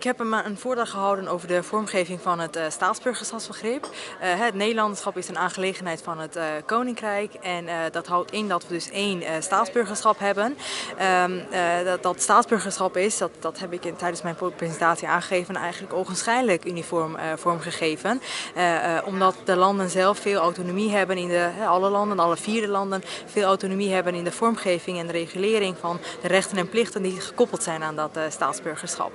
Ik heb een voordracht gehouden over de vormgeving van het staatsburgerschapsbegrip. Het Nederlanderschap is een aangelegenheid van het Koninkrijk en dat houdt in dat we dus één staatsburgerschap hebben. Dat staatsburgerschap is, dat heb ik tijdens mijn presentatie aangegeven, eigenlijk ogenschijnlijk uniform vormgegeven. Omdat de landen zelf veel autonomie hebben, alle landen, alle 4 landen, veel autonomie hebben in de vormgeving en de regulering van de rechten en plichten die gekoppeld zijn aan dat staatsburgerschap.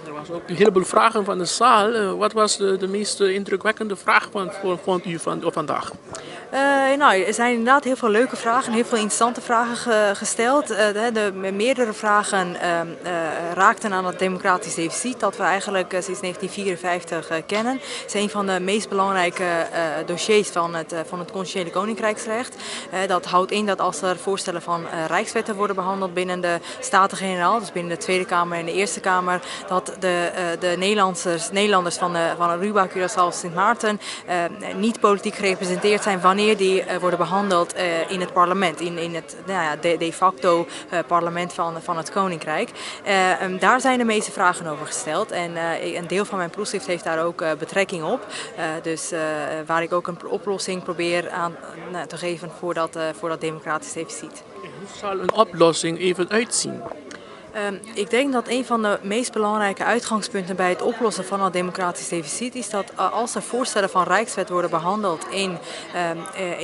Er was ook een heleboel vragen van de zaal. Wat was de meest indrukwekkende vraag vond u vandaag? Er zijn inderdaad heel veel leuke vragen, heel veel interessante vragen gesteld. Meerdere vragen raakten aan het democratisch deficit dat we eigenlijk sinds 1954 kennen. Het is een van de meest belangrijke dossiers van het constitutionele koninkrijksrecht. Dat houdt in dat als er voorstellen van rijkswetten worden behandeld binnen de Staten-Generaal, dus binnen de Tweede Kamer en de Eerste Kamer, dat de Nederlanders van Aruba, Curaçao of Sint Maarten niet politiek gerepresenteerd zijn wanneer die worden behandeld in het parlement, in het de facto parlement van het Koninkrijk. Daar zijn de meeste vragen over gesteld en een deel van mijn proefschrift heeft daar ook betrekking op. Waar ik ook een oplossing probeer aan te geven voor dat democratisch deficit. Hoe zal een oplossing even uitzien? Ik denk dat een van de meest belangrijke uitgangspunten bij het oplossen van het democratisch deficit is dat als er voorstellen van rijkswet worden behandeld in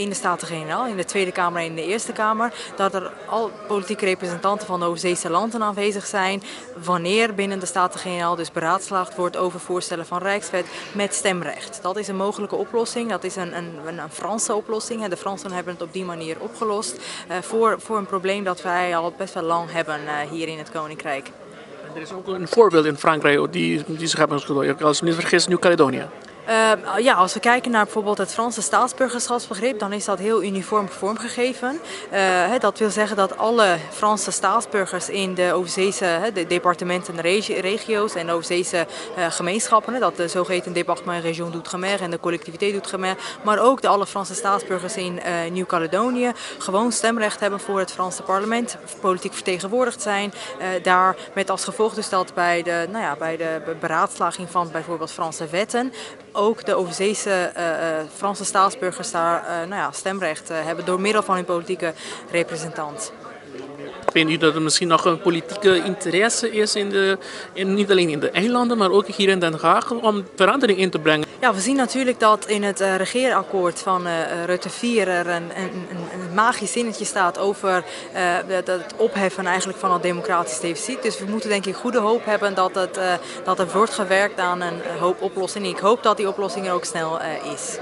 de Staten-Generaal, in de Tweede Kamer en in de Eerste Kamer, dat er al politieke representanten van de overzeese landen aanwezig zijn wanneer binnen de Staten-Generaal dus beraadslaagd wordt over voorstellen van rijkswet met stemrecht. Dat is een mogelijke oplossing, dat is een Franse oplossing. De Fransen hebben het op die manier opgelost voor een probleem dat wij al best wel lang hebben hier in het Koninkrijk. Er is ook een voorbeeld in Frankrijk die zich hebben gedoogd, als ik me niet vergis, Nieuw-Caledonië. Als we kijken naar bijvoorbeeld het Franse staatsburgerschapsbegrip, dan is dat heel uniform vormgegeven. Dat wil zeggen dat alle Franse staatsburgers in de overzeese departementen en regio's en de overzeese gemeenschappen, dat de zogeheten département région d'outre-mer en de collectivité d'outre-mer, maar ook alle Franse staatsburgers in Nieuw-Caledonië gewoon stemrecht hebben voor het Franse parlement, politiek vertegenwoordigd zijn. Daar met als gevolg dus dat bij de beraadslaging van bijvoorbeeld Franse wetten ook de overzeese Franse staatsburgers daar stemrecht hebben door middel van hun politieke representant. Vindt u dat er misschien nog een politieke interesse is niet alleen in de eilanden, maar ook hier in Den Haag om verandering in te brengen? Ja, we zien natuurlijk dat in het regeerakkoord van Rutte 4 er een magisch zinnetje staat over het opheffen eigenlijk van het democratisch deficit. Dus we moeten denk ik goede hoop hebben dat er wordt gewerkt aan een hoop oplossingen. Ik hoop dat die oplossing er ook snel is.